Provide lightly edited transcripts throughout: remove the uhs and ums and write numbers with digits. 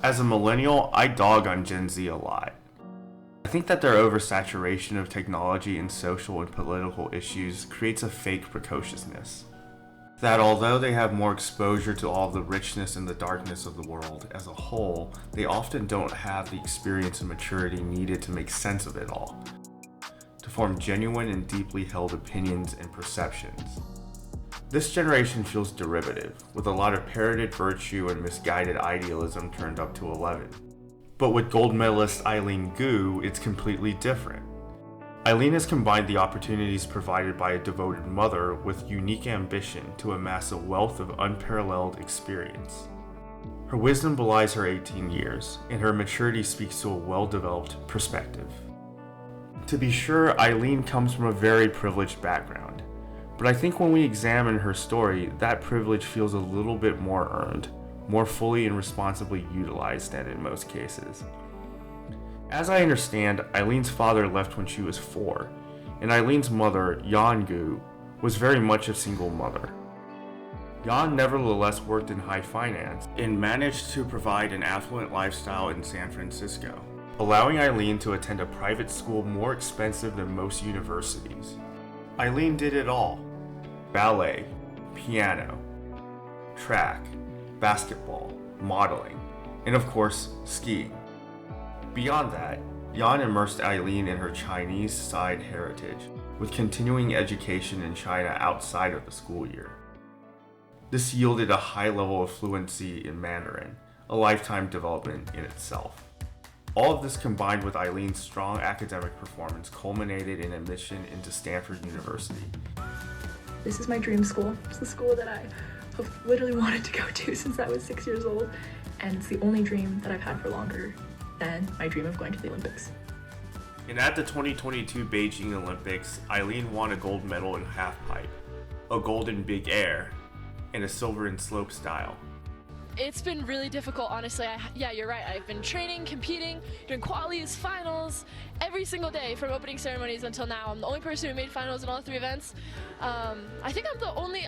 As a millennial, I dog on Gen Z a lot. I think that their oversaturation of technology and social and political issues creates a fake precociousness. That although they have more exposure to all the richness and the darkness of the world as a whole, they often don't have the experience and maturity needed to make sense of it all, to form genuine and deeply held opinions and perceptions. This generation feels derivative, with a lot of parroted virtue and misguided idealism turned up to 11. But with gold medalist Eileen Gu, it's completely different. Eileen has combined the opportunities provided by a devoted mother with unique ambition to amass a wealth of unparalleled experience. Her wisdom belies her 18 years, and her maturity speaks to a well-developed perspective. To be sure, Eileen comes from a very privileged background, but I think when we examine her story, that privilege feels a little bit more earned, more fully and responsibly utilized than in most cases. As I understand, Eileen's father left when she was 4, and Eileen's mother, Eileen Gu, was very much a single mother. Jan nevertheless worked in high finance and managed to provide an affluent lifestyle in San Francisco, allowing Eileen to attend a private school more expensive than most universities. Eileen did it all: ballet, piano, track, basketball, modeling, and of course, skiing. Beyond that, Jan immersed Eileen in her Chinese side heritage, with continuing education in China outside of the school year. This yielded a high level of fluency in Mandarin, a lifetime development in itself. All of this combined with Eileen's strong academic performance culminated in admission into Stanford University. This is my dream school. It's the school that I have literally wanted to go to since I was 6 years old, and it's the only dream that I've had for longer than my dream of going to the Olympics. And at the 2022 Beijing Olympics, Eileen won a gold medal in halfpipe, a gold in big air, and a silver in slopestyle. It's been really difficult, honestly. Yeah, you're right. I've been training, competing, doing qualies, finals, every single day from opening ceremonies until now. I'm the only person who made finals in all 3 events. I think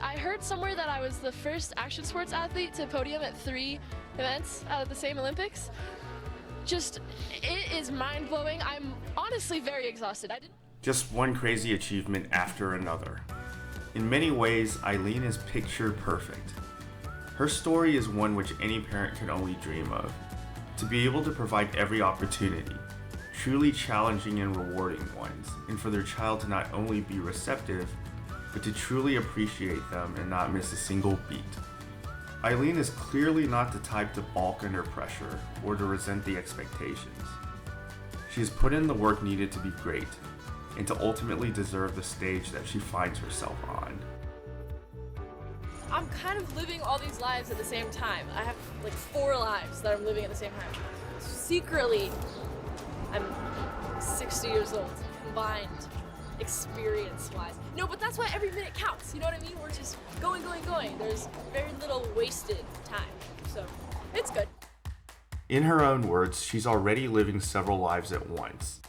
I heard somewhere that I was the first action sports athlete to podium at 3 events out of the same Olympics. It is mind-blowing. I'm honestly very exhausted. Just one crazy achievement after another. In many ways, Eileen is picture perfect. Her story is one which any parent can only dream of. To be able to provide every opportunity, truly challenging and rewarding ones, and for their child to not only be receptive, but to truly appreciate them and not miss a single beat. Eileen is clearly not the type to balk under pressure or to resent the expectations. She has put in the work needed to be great and to ultimately deserve the stage that she finds herself on. I'm kind of living all these lives at the same time. I have like 4 lives that I'm living at the same time. Secretly, I'm 60 years old, combined, experience-wise. No, but that's why every minute counts, you know what I mean? We're just going. There's very little wasted time, so it's good. In her own words, she's already living several lives at once,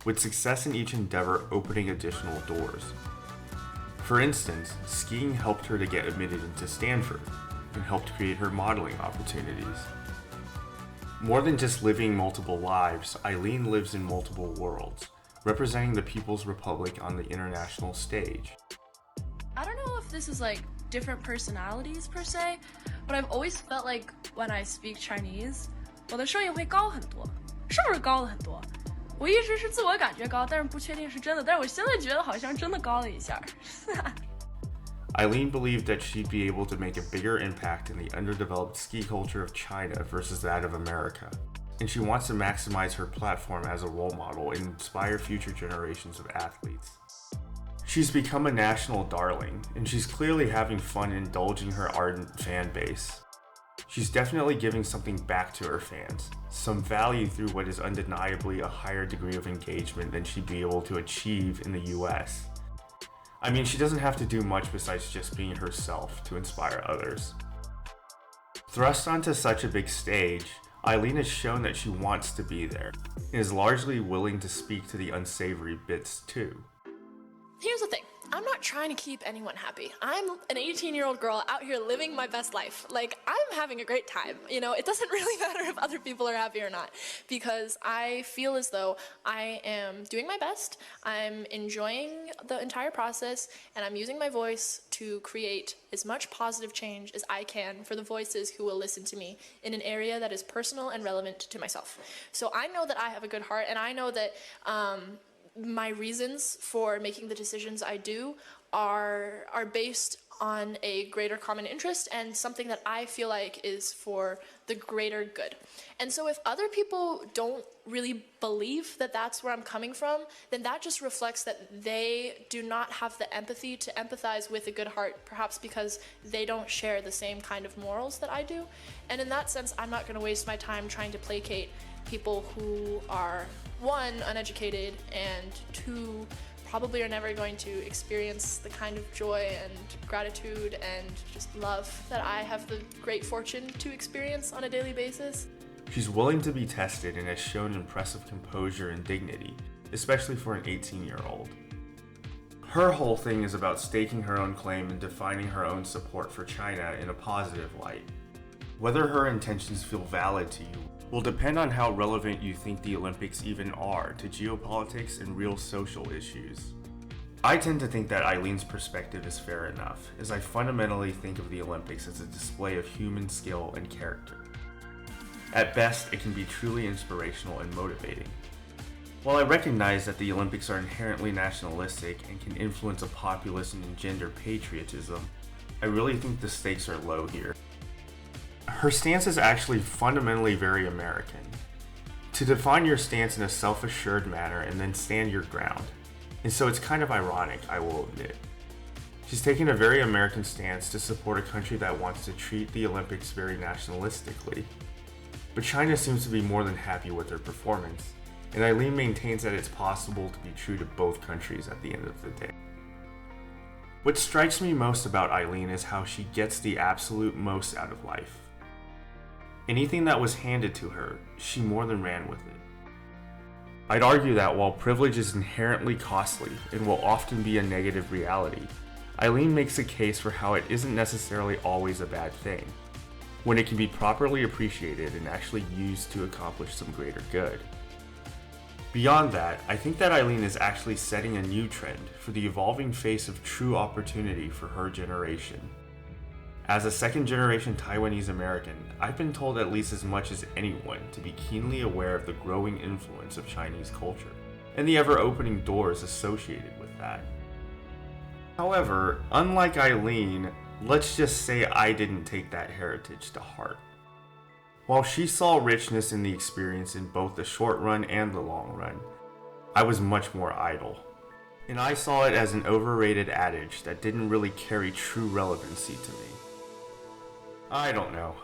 with success in each endeavor opening additional doors. For instance, skiing helped her to get admitted into Stanford and helped create her modeling opportunities. More than just living multiple lives, Eileen lives in multiple worlds, representing the People's Republic on the international stage. I don't know if this is like different personalities per se, but I've always felt like when I speak Chinese, 我的声音会高很多，是不是高了很多？我一直是自我感觉高，但是不确定是真的，但是我现在觉得好像真的高了一下。Eileen believed that she'd be able to make a bigger impact in the underdeveloped ski culture of China versus that of America, and she wants to maximize her platform as a role model and inspire future generations of athletes. She's become a national darling, and she's clearly having fun indulging her ardent fan base. She's definitely giving something back to her fans, some value through what is undeniably a higher degree of engagement than she'd be able to achieve in the US. I mean, she doesn't have to do much besides just being herself to inspire others. Thrust onto such a big stage, Eileen has shown that she wants to be there, and is largely willing to speak to the unsavory bits too. Here's the thing. I'm not trying to keep anyone happy. I'm an 18-year-old girl out here living my best life. Like, I'm having a great time. You know, it doesn't really matter if other people are happy or not, because I feel as though I am doing my best, I'm enjoying the entire process, and I'm using my voice to create as much positive change as I can for the voices who will listen to me in an area that is personal and relevant to myself. So I know that I have a good heart, and I know that my reasons for making the decisions I do are based on a greater common interest and something that I feel like is for the greater good. And so if other people don't really believe that that's where I'm coming from, then that just reflects that they do not have the empathy to empathize with a good heart, perhaps because they don't share the same kind of morals that I do. And in that sense, I'm not going to waste my time trying to placate people who are, one, uneducated, and two, probably are never going to experience the kind of joy and gratitude and just love that I have the great fortune to experience on a daily basis. She's willing to be tested and has shown impressive composure and dignity, especially for an 18-year-old. Her whole thing is about staking her own claim and defining her own support for China in a positive light. Whether her intentions feel valid to you will depend on how relevant you think the Olympics even are to geopolitics and real social issues. I tend to think that Eileen's perspective is fair enough, as I fundamentally think of the Olympics as a display of human skill and character. At best, it can be truly inspirational and motivating. While I recognize that the Olympics are inherently nationalistic and can influence a populace and engender patriotism, I really think the stakes are low here. Her stance is actually fundamentally very American. To define your stance in a self-assured manner and then stand your ground. And so it's kind of ironic, I will admit. She's taken a very American stance to support a country that wants to treat the Olympics very nationalistically. But China seems to be more than happy with her performance, and Eileen maintains that it's possible to be true to both countries at the end of the day. What strikes me most about Eileen is how she gets the absolute most out of life. Anything that was handed to her, she more than ran with it. I'd argue that while privilege is inherently costly and will often be a negative reality, Eileen makes a case for how it isn't necessarily always a bad thing, when it can be properly appreciated and actually used to accomplish some greater good. Beyond that, I think that Eileen is actually setting a new trend for the evolving face of true opportunity for her generation. As a second-generation Taiwanese American, I've been told at least as much as anyone to be keenly aware of the growing influence of Chinese culture, and the ever-opening doors associated with that. However, unlike Eileen, let's just say I didn't take that heritage to heart. While she saw richness in the experience in both the short run and the long run, I was much more idle. And I saw it as an overrated adage that didn't really carry true relevancy to me. I don't know.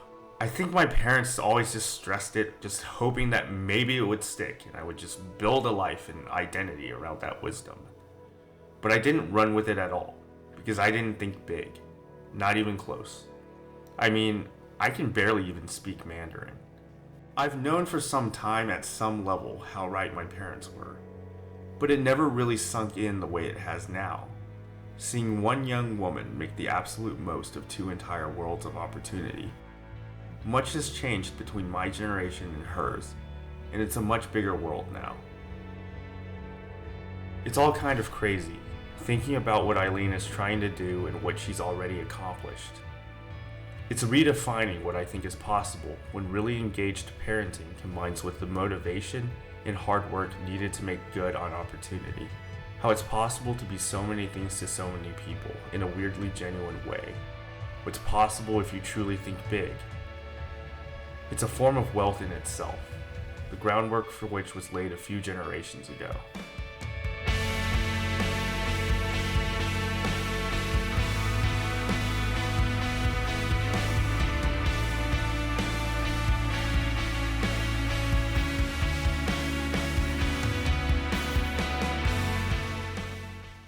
I think my parents always just stressed it, just hoping that maybe it would stick and I would just build a life and identity around that wisdom. But I didn't run with it at all, because I didn't think big. Not even close. I mean, I can barely even speak Mandarin. I've known for some time at some level how right my parents were, but it never really sunk in the way it has now. Seeing one young woman make the absolute most of two entire worlds of opportunity. Much has changed between my generation and hers, and it's a much bigger world now. It's all kind of crazy, thinking about what Eileen is trying to do and what she's already accomplished. It's redefining what I think is possible when really engaged parenting combines with the motivation and hard work needed to make good on opportunity. How it's possible to be so many things to so many people in a weirdly genuine way. What's possible if you truly think big. It's a form of wealth in itself, the groundwork for which was laid a few generations ago.